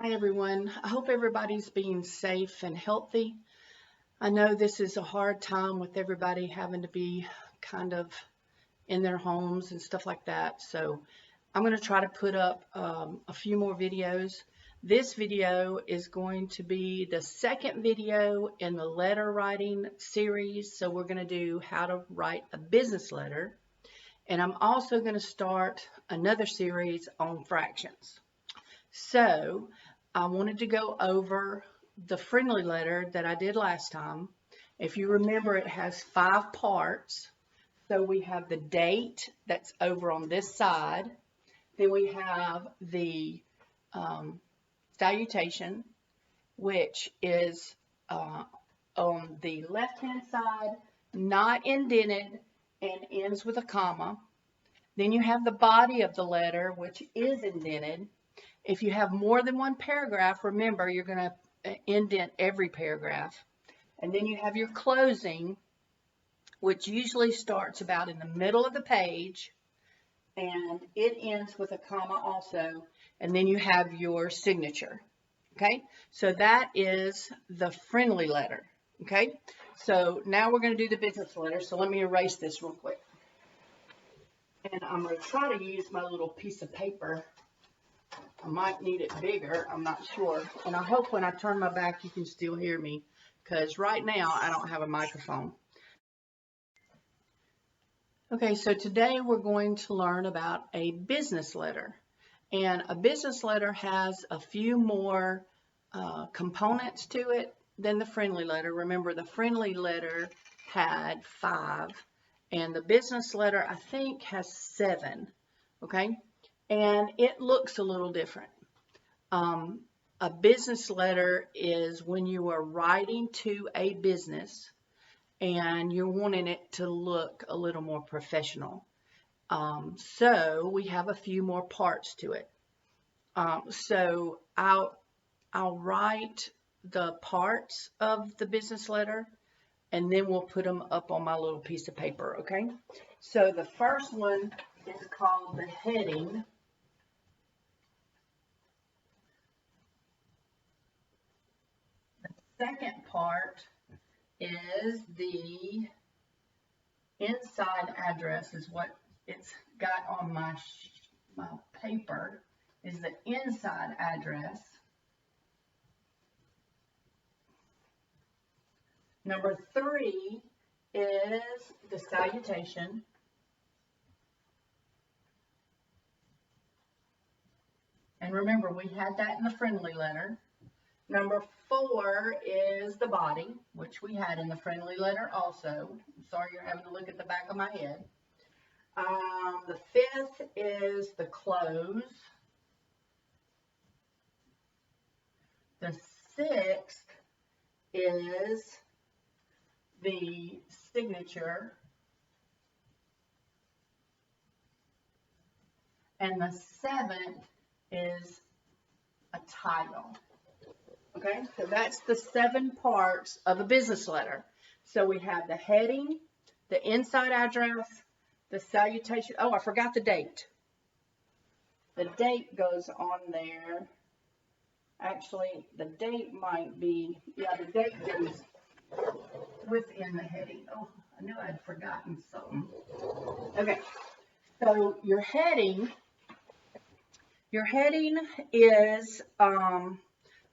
Hi everyone. I hope everybody's being safe and healthy. I know this is a hard time with everybody having to be kind of in their homes and stuff like that. So I'm going to try to put up a few more videos. This video is going to be the second video in the letter writing series. So we're going to do how to write a business letter. And I'm also going to start another series on fractions. So I wanted to go over the friendly letter that I did last time. If you remember, it has 5 parts. So we have the date that's over on this side. Then we have the salutation, which is on the left-hand side, not indented and ends with a comma. Then you have the body of the letter, which is indented. If you have more than one paragraph, remember you're going to indent every paragraph. And then you have your closing, which usually starts about in the middle of the page, and it ends with a comma also. And then you have your signature. Okay, so that is the friendly letter. Okay, so now we're going to do the business letter. So let me erase this real quick. And I'm going to try to use my little piece of paper. I might need it bigger, I'm not sure. And I hope when I turn my back you can still hear me, because right now I don't have a microphone. Okay, so today we're going to learn about a business letter. And a business letter has a few more components to it than the friendly letter. Remember, the friendly letter had 5, and the business letter, I think, has 7. Okay? And it looks a little different. A business letter is when you are writing to a business and you're wanting it to look a little more professional. So we have a few more parts to it. So I'll write the parts of the business letter, and then we'll put them up on my little piece of paper, okay? So the first one is called the heading. Second part is the inside address, is what it's got on my paper, is the inside address. Number 3 is the salutation. And remember, we had that in the friendly letter. Number 4 is the body, which we had in the friendly letter also. I'm sorry you're having to look at the back of my head. The 5th is the close. The 6th is the signature. And the 7th is a title. Okay, so that's the 7 parts of a business letter. So we have the heading, the inside address, the salutation. Oh, I forgot the date. The date goes on there. Actually, the date might be, yeah, the date goes within the heading. Oh, I knew I'd forgotten something. Okay, so your heading is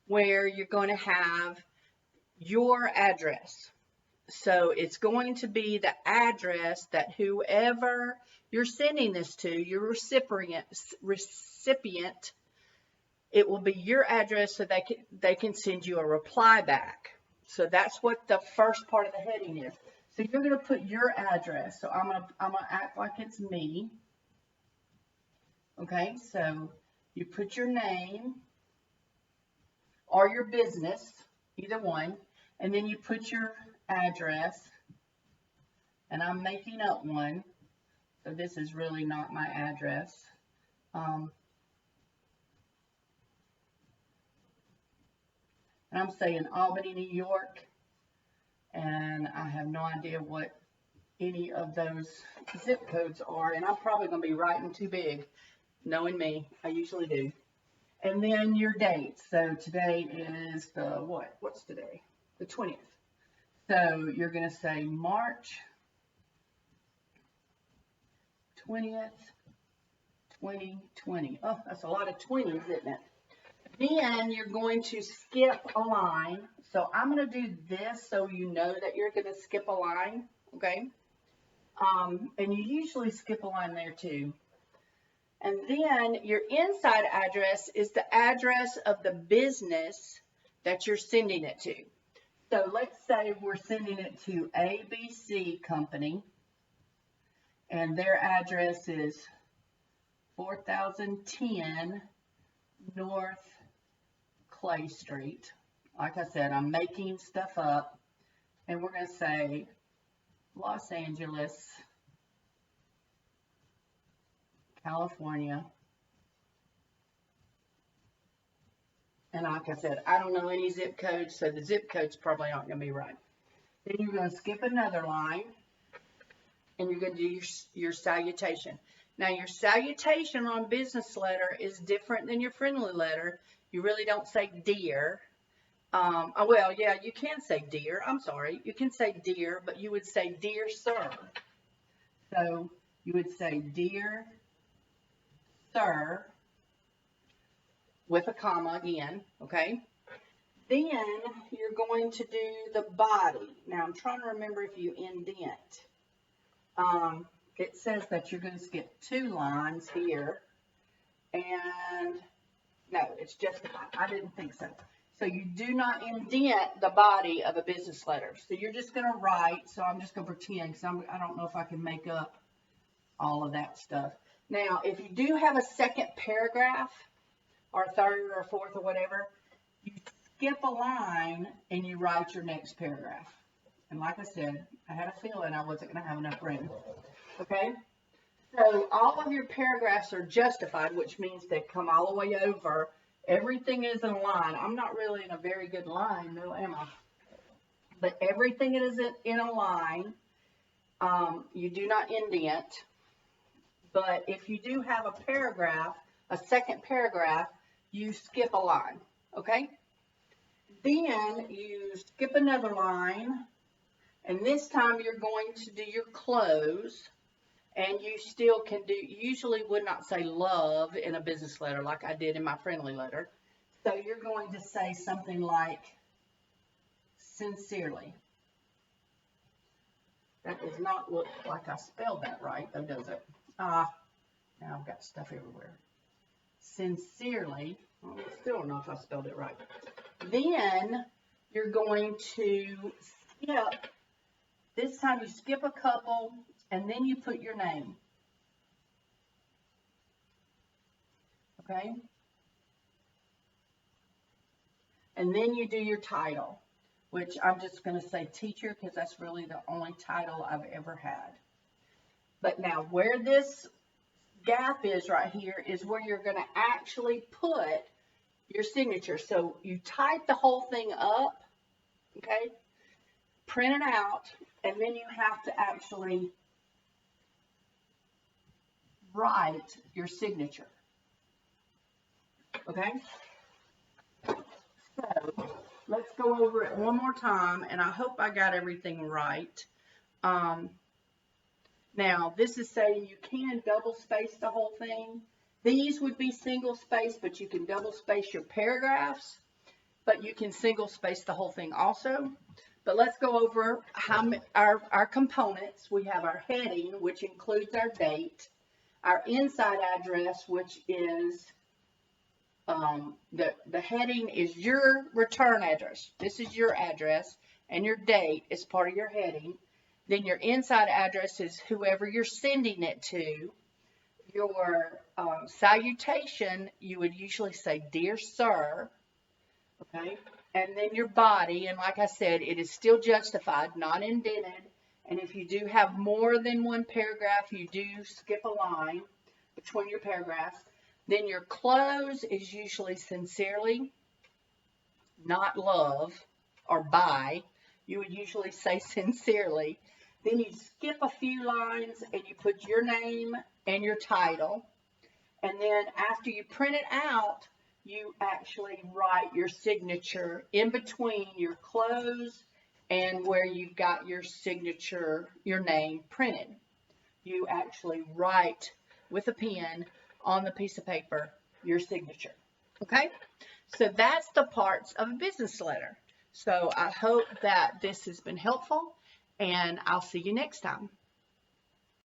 where you're going to have your address. So it's going to be the address that whoever you're sending this to, your recipient, it will be your address, so they can send you a reply back. So that's what the first part of the heading is. So you're going to put your address. So I'm gonna act like it's me. Okay, so you put your name or your business, either one, and then you put your address, and I'm making up one, so this is really not my address. And I'm saying Albany, New York, and I have no idea what any of those zip codes are, and I'm probably going to be writing too big, knowing me, I usually do. And then your date. So today is the what? What's today? The 20th. So you're going to say March 20th, 2020. Oh, that's a lot of 20s, isn't it? Then you're going to skip a line. So I'm going to do this so you know that you're going to skip a line, okay? And you usually skip a line there too. And then your inside address is the address of the business that you're sending it to. So let's say we're sending it to ABC Company, and their address is 4010 North Clay Street. Like I said, I'm making stuff up, and we're going to say Los Angeles, California. And like I said, I don't know any zip codes, so the zip codes probably aren't going to be right. Then you're going to skip another line, and you're going to do your salutation. Now, your salutation on business letter is different than your friendly letter. You really don't say dear. Well, yeah, you can say dear. I'm sorry. You can say dear, but you would say dear sir. So you would say dear sir with a comma again, okay? Then you're going to do the body. Now, I'm trying to remember if you indent. It says that you're going to skip 2 lines here. And no, it's justified. I didn't think so. So you do not indent the body of a business letter. So you're just going to write. So I'm just going to pretend because I don't know if I can make up all of that stuff. Now, if you do have a second paragraph or third or fourth or whatever, you skip a line and you write your next paragraph. And like I said, I had a feeling I wasn't going to have enough room. Okay? So all of your paragraphs are justified, which means they come all the way over. Everything is in line. I'm not really in a very good line, no, am I? But everything is in a line. You do not indent. But if you do have a paragraph, a second paragraph, you skip a line, okay? Then you skip another line, and this time you're going to do your close, and you still can do, usually would not say love in a business letter like I did in my friendly letter. So you're going to say something like sincerely. That does not look like I spelled that right, though, does it? Now I've got stuff everywhere. Sincerely. Well, I still don't know if I spelled it right. Then you're going to skip. This time you skip a couple, and then you put your name. Okay? And then you do your title, which I'm just going to say teacher because that's really the only title I've ever had. But now where this gap is right here is where you're going to actually put your signature. So you type the whole thing up, okay, print it out, and then you have to actually write your signature, okay? So let's go over it one more time, and I hope I got everything right. Now, this is saying you can double space the whole thing. These would be single space, but you can double space your paragraphs, but you can single space the whole thing also. But let's go over our components. We have our heading, which includes our date, our inside address, which is the heading is your return address. This is your address, and your date is part of your heading. Then your inside address is whoever you're sending it to. Your salutation, you would usually say, dear sir, okay? And then your body, and like I said, it is still justified, not indented. And if you do have more than one paragraph, you do skip a line between your paragraphs. Then your close is usually sincerely, not love or bye. You would usually say sincerely. Then you skip a few lines and you put your name and your title. And then after you print it out, you actually write your signature in between your close and where you've got your signature, your name printed. You actually write with a pen on the piece of paper your signature. Okay? So that's the parts of a business letter. So I hope that this has been helpful, and I'll see you next time.